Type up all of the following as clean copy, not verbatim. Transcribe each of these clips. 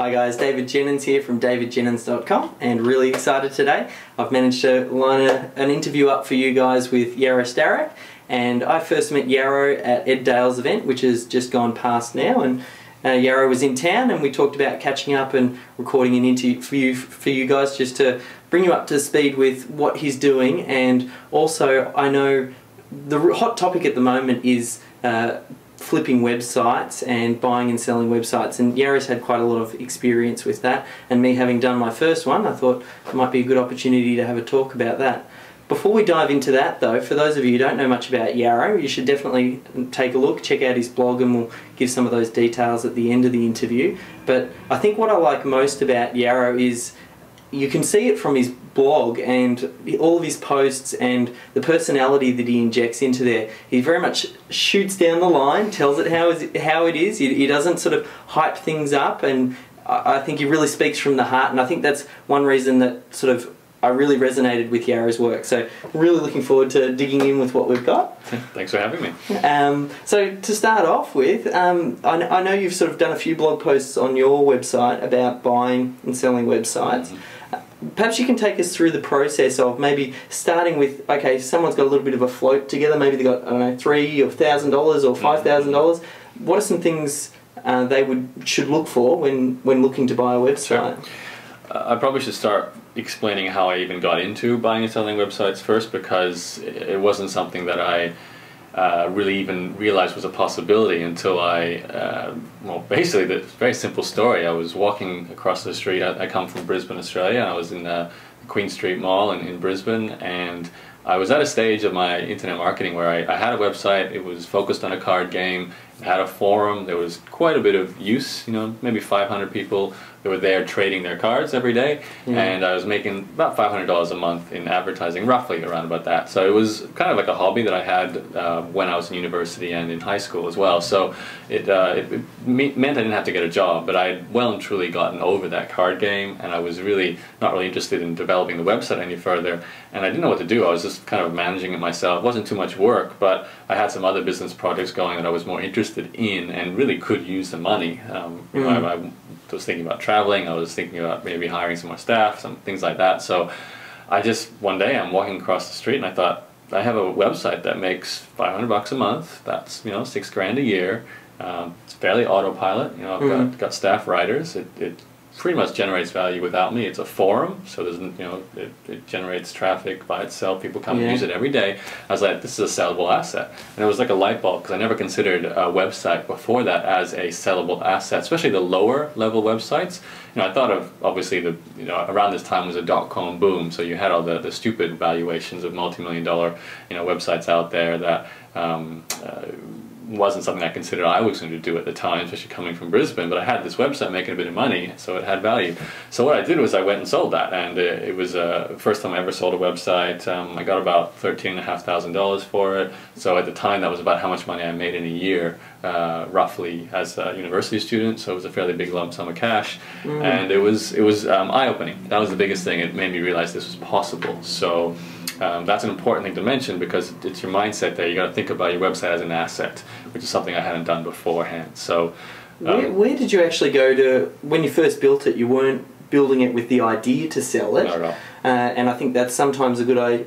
Hi guys, David Jennings here from davidjennings.com, and really excited today. I've managed to line an interview up for you guys with Yaro Starak, and I first met Yaro at Ed Dale's event, which has just gone past now, and Yaro was in town and we talked about catching up and recording an interview for you guys just to bring you up to speed with what he's doing. And also, I know the hot topic at the moment is flipping websites and buying and selling websites, and Yaro's had quite a lot of experience with that, and me having done my first one, I thought it might be a good opportunity to have a talk about that. Before we dive into that though, for those of you who don't know much about Yaro, you should definitely take a look, check out his blog, and we'll give some of those details at the end of the interview. But I think what I like most about Yaro is you can see it from his blog and all of his posts and the personality that he injects into there. He very much shoots down the line, tells it how it is. He doesn't sort of hype things up, and I think he really speaks from the heart, and I think that's one reason that sort of I really resonated with Yaro's work. So really looking forward to digging in with what we've got. Thanks for having me. So to start off with, I know you've sort of done a few blog posts on your website about buying and selling websites. Mm-hmm. Perhaps you can take us through the process of maybe starting with, okay, someone's got a little bit of a float together, maybe they've got, I don't know, $3,000 or $1,000 or $5,000. What are some things they should look for when looking to buy a website? Sure. I probably should start explaining how I even got into buying and selling websites first, because it wasn't something that I really even realized was a possibility until well, basically, the very simple story. I was walking across the street. I come from Brisbane, Australia, and I was in the Queen Street Mall in Brisbane, and I was at a stage of my internet marketing where I had a website. It was focused on a card game. It had a forum. There was quite a bit of use, maybe 500 people that were there trading their cards every day, and I was making about $500 a month in advertising, roughly around about that. So it was kind of like a hobby that I had when I was in university and in high school as well. So it meant I didn't have to get a job, but I had well and truly gotten over that card game, and I was really not really interested in developing the website any further, and I didn't know what to do. I was just kind of managing it myself. It wasn't too much work, but I had some other business projects going that I was more interested in and really could use the money. I was thinking about traveling, I was thinking about maybe hiring some more staff, some things like that. So one day I'm walking across the street and I thought, I have a website that makes $500 a month, that's $6,000 a year. It's fairly autopilot, I've got staff writers, it pretty much generates value without me. It's a forum, so there's it generates traffic by itself. People come and use it every day. I was like, this is a sellable asset, and it was like a light bulb, because I never considered a website before that as a sellable asset, especially the lower level websites. I thought of, obviously, around this time was a dot-com boom, so you had all the stupid valuations of multi-million-dollar websites out there that wasn't something I considered I was going to do at the time, especially coming from Brisbane, but I had this website making a bit of money, so it had value. So what I did was I went and sold that, and it was the first time I ever sold a website. I got about $13,500 for it, so at the time that was about how much money I made in a year, roughly, as a university student, so it was a fairly big lump sum of cash, and it was eye-opening. That was the biggest thing. It made me realize this was possible. So that's an important thing to mention, because it's your mindset there. You got to think about your website as an asset, which is something I hadn't done beforehand. So, where did you actually go to when you first built it? You weren't building it with the idea to sell it, not at all. And I think that's sometimes a good idea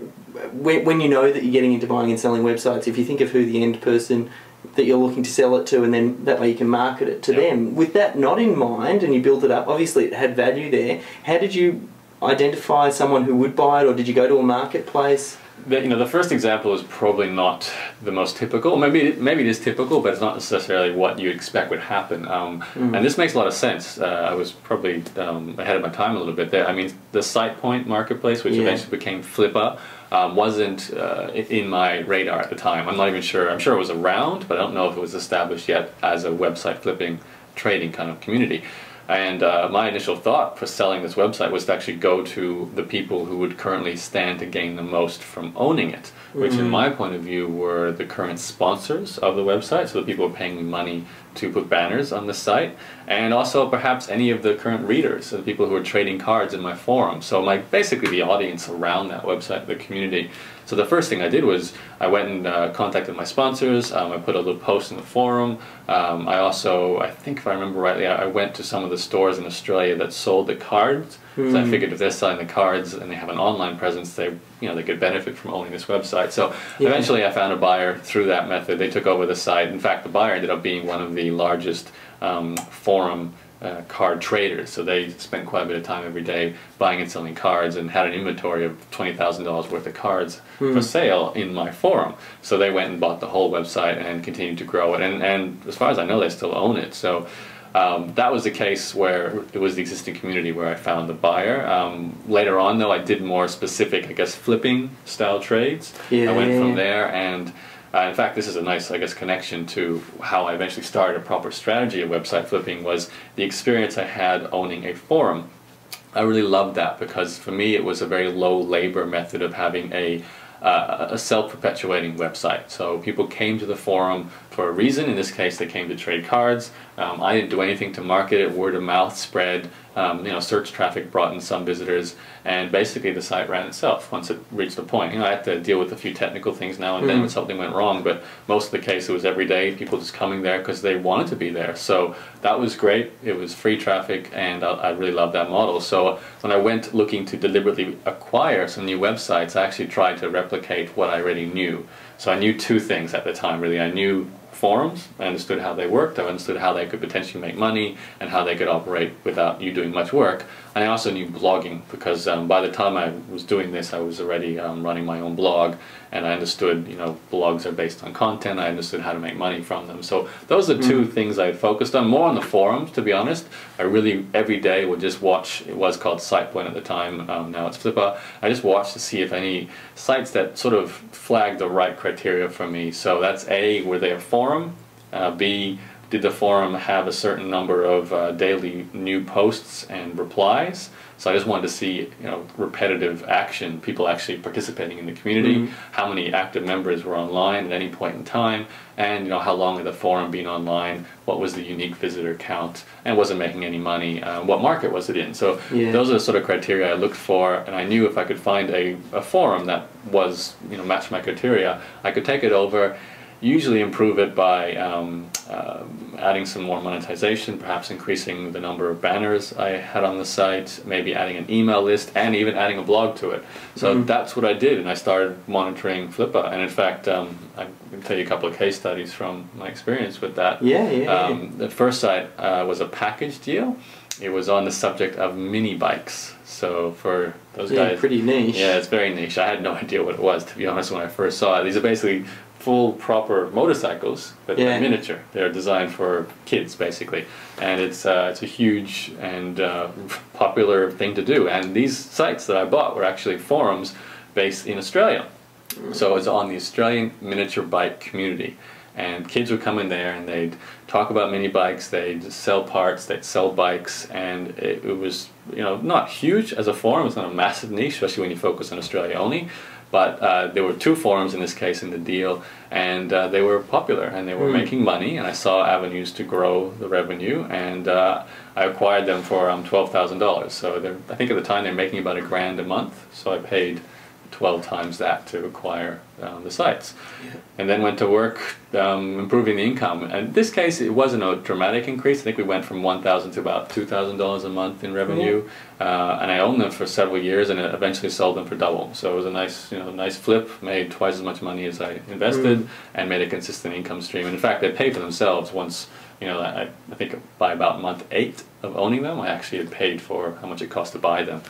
when you know that you're getting into buying and selling websites. If you think of who the end person that you're looking to sell it to, and then that way you can market it to them. With that not in mind, and you built it up, obviously it had value there. How did you identify someone who would buy it, or did you go to a marketplace? The first example is probably not the most typical. Maybe it is typical, but it's not necessarily what you expect would happen. And this makes a lot of sense. I was probably ahead of my time a little bit there. I mean, the SitePoint marketplace, which eventually became Flippa, wasn't in my radar at the time. I'm not even sure. I'm sure it was around, but I don't know if it was established yet as a website flipping trading kind of community. And my initial thought for selling this website was to actually go to the people who would currently stand to gain the most from owning it, which in my point of view were the current sponsors of the website, so the people who are paying me money to put banners on the site, and also perhaps any of the current readers, so the people who are trading cards in my forum. So basically the audience around that website, the community. So the first thing I did was I went and contacted my sponsors. I put a little post in the forum. I also, I think if I remember rightly, I went to some of the stores in Australia that sold the cards. So I figured if they're selling the cards and they have an online presence, they could benefit from owning this website. So eventually I found a buyer through that method. They took over the site. In fact, the buyer ended up being one of the largest forum card traders. So they spent quite a bit of time every day buying and selling cards and had an inventory of $20,000 worth of cards for sale in my forum. So they went and bought the whole website and continued to grow it. And as far as I know, they still own it. So that was the case where it was the existing community where I found the buyer. Later on, though, I did more specific, I guess, flipping style trades. I went from there, and in fact, this is a nice, I guess, connection to how I eventually started a proper strategy of website flipping, was the experience I had owning a forum. I really loved that because for me it was a very low labor method of having a self-perpetuating website. So people came to the forum for a reason. In this case, they came to trade cards. I didn't do anything to market it. Word of mouth spread. Search traffic brought in some visitors, and basically the site ran itself once it reached a point. I had to deal with a few technical things now and then when something went wrong, but most of the case it was every day people just coming there because they wanted to be there. So that was great. It was free traffic, and I really loved that model. So when I went looking to deliberately acquire some new websites, I actually tried to replicate what I already knew. So I knew two things at the time, really. I knew forums. I understood how they worked. I understood how they could potentially make money and how they could operate without you doing much work. And I also knew blogging because by the time I was doing this, I was already running my own blog, and I understood, blogs are based on content. I understood how to make money from them. So those are two things I focused on, more on the forums, to be honest. I really, every day, would just watch. It was called SitePoint at the time. Now it's Flippa. I just watched to see if any sites that sort of flagged the right criteria for me. So that's A, were they a forum? B, did the forum have a certain number of daily new posts and replies? So I just wanted to see, repetitive action, people actually participating in the community, how many active members were online at any point in time, and how long had the forum been online, what was the unique visitor count, and was it making any money, what market was it in. So those are the sort of criteria I looked for, and I knew if I could find a forum that was, matched my criteria, I could take it over, usually improve it by adding some more monetization, perhaps increasing the number of banners I had on the site, maybe adding an email list, and even adding a blog to it. So that's what I did, and I started monitoring Flippa. And in fact, I can tell you a couple of case studies from my experience with that. The first site was a package deal. It was on the subject of mini bikes. So for those guys, pretty niche. Yeah, it's very niche. I had no idea what it was, to be honest, when I first saw it. These are basically full proper motorcycles, but they're miniature. They're designed for kids, basically, and it's a huge and popular thing to do. And these sites that I bought were actually forums based in Australia, so it's on the Australian miniature bike community. And kids would come in there and they'd talk about mini bikes, they'd sell parts, they'd sell bikes, and it was not huge as a forum. It's not a massive niche, especially when you focus on Australia only. But there were two forums in this case in the deal, and they were popular and they were making money, and I saw avenues to grow the revenue, and I acquired them for $12,000. So I think at the time they're making about $1,000 a month, so I paid 12 times that to acquire the sites, and then went to work improving the income. And in this case, it wasn't a dramatic increase. I think we went from $1,000 to about $2,000 a month in revenue, and I owned them for several years, and eventually sold them for double. So it was a nice, nice flip. Made twice as much money as I invested, and made a consistent income stream. And in fact, they paid for themselves once. I think by about month 8 of owning them, I actually had paid for how much it cost to buy them.